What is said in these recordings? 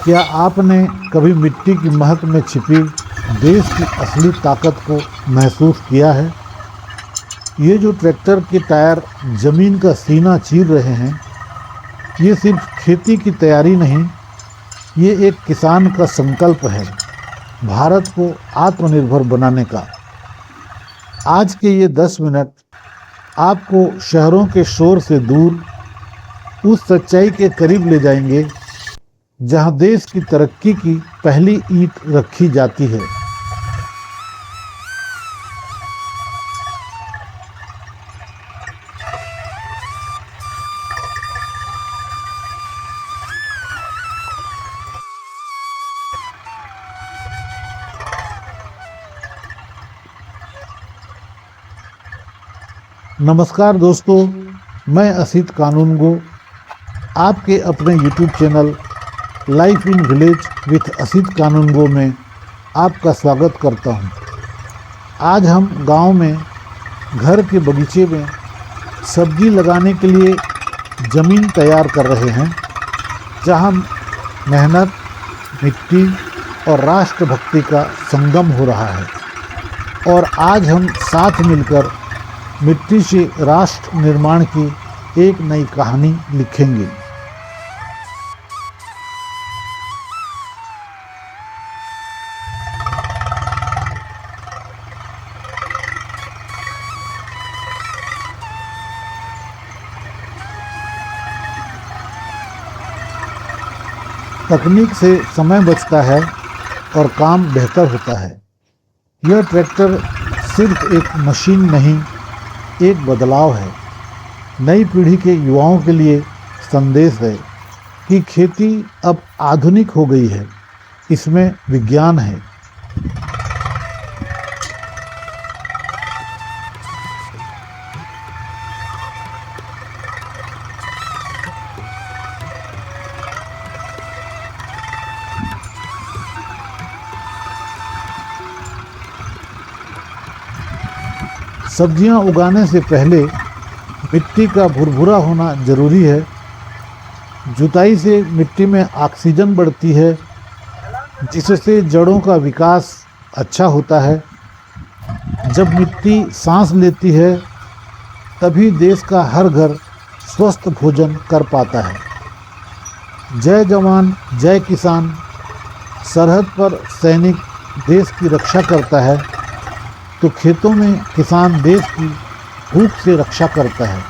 क्या आपने कभी मिट्टी की महक में छिपी देश की असली ताकत को महसूस किया है? ये जो ट्रैक्टर के टायर जमीन का सीना चीर रहे हैं, ये सिर्फ खेती की तैयारी नहीं, ये एक किसान का संकल्प है भारत को आत्मनिर्भर बनाने का। आज के ये 10 मिनट आपको शहरों के शोर से दूर उस सच्चाई के करीब ले जाएंगे जहां देश की तरक्की की पहली ईंट रखी जाती है। नमस्कार दोस्तों, मैं असित कानूनगो आपके अपने YouTube channel life in village with Asit Kanungo में आपका स्वागत करता हूं। आज हम गांव में घर के बगीचे में सब्जी लगाने के लिए ज़मीन तैयार कर रहे हैं, जहां मेहनत, मिट्टी और राष्ट्रभक्ति का संगम हो रहा है। और आज हम साथ मिलकर मिट्टी से राष्ट्र निर्माण की एक नई कहानी लिखेंगे। तकनीक से समय बचता है और काम बेहतर होता है। यह ट्रैक्टर सिर्फ एक मशीन नहीं, एक बदलाव है। नई पीढ़ी के युवाओं के लिए संदेश है कि खेती अब आधुनिक हो गई है, इसमें विज्ञान है। सब्जियां उगाने से पहले मिट्टी का भुरभुरा होना जरूरी है। जुताई से मिट्टी में ऑक्सीजन बढ़ती है, जिससे जड़ों का विकास अच्छा होता है। जब मिट्टी सांस लेती है, तभी देश का हर घर स्वस्थ भोजन कर पाता है। जय जवान जय किसान। सरहद पर सैनिक देश की रक्षा करता है, तो खेतों में किसान देश की भूख से रक्षा करता है।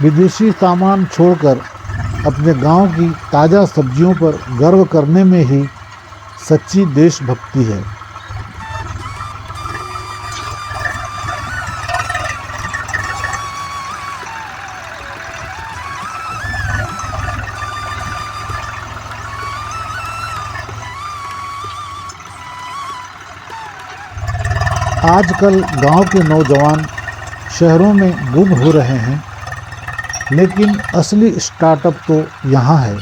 विदेशी सामान छोड़कर अपने गांव की ताज़ा सब्जियों पर गर्व करने में ही सच्ची देशभक्ति है। आजकल गांव के नौजवान शहरों में गुम हो रहे हैं, लेकिन असली स्टार्टअप तो यहाँ है।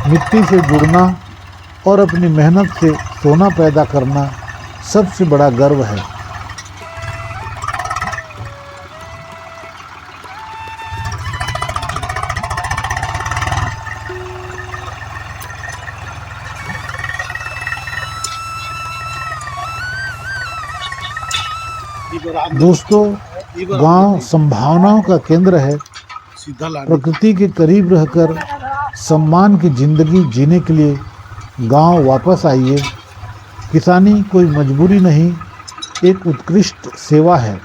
मिट्टी से जुड़ना और अपनी मेहनत से सोना पैदा करना सबसे बड़ा गर्व है। दोस्तों, गांव संभावनाओं का केंद्र है। प्रकृति के करीब रहकर सम्मान की जिंदगी जीने के लिए गांव वापस आइए। किसानी कोई मजबूरी नहीं, एक उत्कृष्ट सेवा है।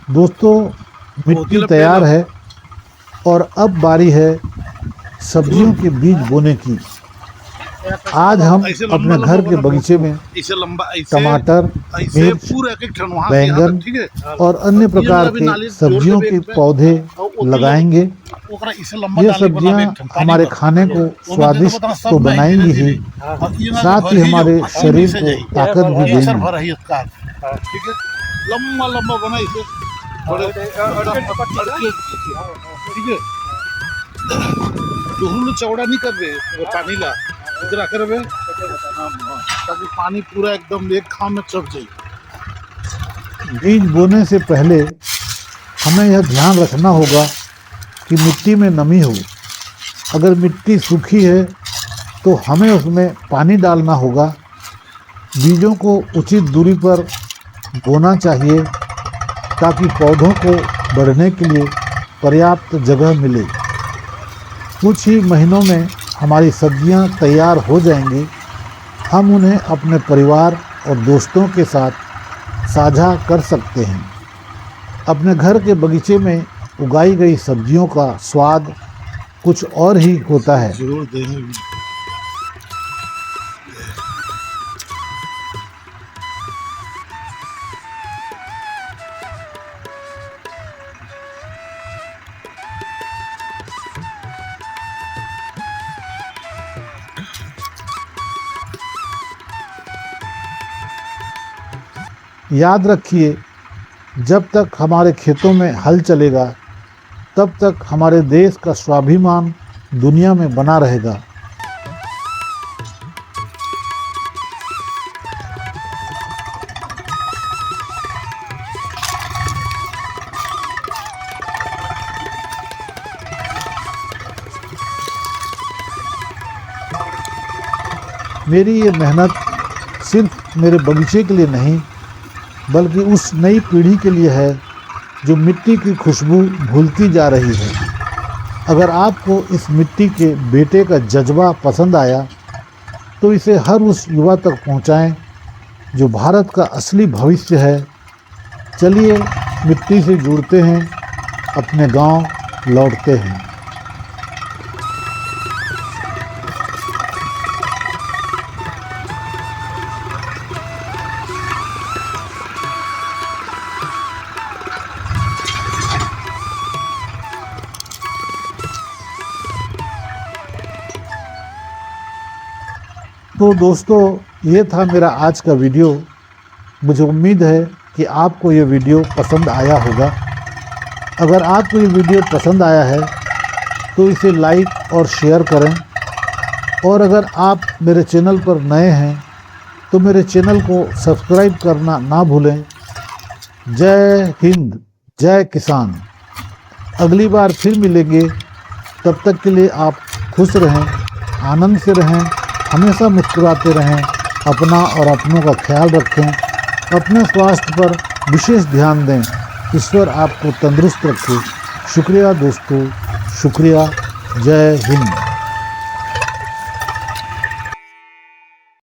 दोस्तों, मिट्टी तैयार है और अब बारी है सब्जियों के बीज बोने की। आज हम अपने घर के बगीचे में टमाटर, मिर्च, बैंगन और अन्य प्रकार के सब्जियों के पौधे लगाएंगे। ये सब्जियां हमारे खाने को स्वादिष्ट तो बनाएंगी ही, साथ ही हमारे शरीर को ताकत भी देंगी। लंबा लंबा बना इसे थोड़े ठीक है। चौड़ा नहीं कर रहे वो पानी ला इधर आकर बे ताकि पानी पूरा एकदम एक खाम में चढ़ जाए। बीज बोने से पहले हमें यह ध्यान रखना होगा कि मिट्टी में नमी हो। अगर मिट्टी सूखी है तो हमें उसमें पानी डालना होगा। बीजों को उचित दूरी पर बोना चाहिए ताकि पौधों को बढ़ने के लिए पर्याप्त जगह मिले। कुछ ही महीनों में हमारी सब्जियां तैयार हो जाएंगी। हम उन्हें अपने परिवार और दोस्तों के साथ साझा कर सकते हैं। अपने घर के बगीचे में उगाई गई सब्जियों का स्वाद कुछ और ही होता है। जरूर देंगे। याद रखिए, जब तक हमारे खेतों में हल चलेगा तब तक हमारे देश का स्वाभिमान दुनिया में बना रहेगा। मेरी ये मेहनत सिर्फ मेरे बगीचे के लिए नहीं बल्कि उस नई पीढ़ी के लिए है जो मिट्टी की खुशबू भूलती जा रही है। अगर आपको इस मिट्टी के बेटे का जज्बा पसंद आया तो इसे हर उस युवा तक पहुंचाएं जो भारत का असली भविष्य है। चलिए मिट्टी से जुड़ते हैं, अपने गांव लौटते हैं। तो दोस्तों, ये था मेरा आज का वीडियो। मुझे उम्मीद है कि आपको ये वीडियो पसंद आया होगा। अगर आपको ये वीडियो पसंद आया है तो इसे लाइक और शेयर करें। और अगर आप मेरे चैनल पर नए हैं तो मेरे चैनल को सब्सक्राइब करना ना भूलें। जय हिंद, जय किसान। अगली बार फिर मिलेंगे। तब तक के लिए आप खुश रहें, आनंद से रहें, हमेशा मुस्कुराते रहें, अपना और अपनों का ख्याल रखें, अपने स्वास्थ्य पर विशेष ध्यान दें। ईश्वर आपको तंदुरुस्त रखे। शुक्रिया दोस्तों, शुक्रिया। जय हिंद।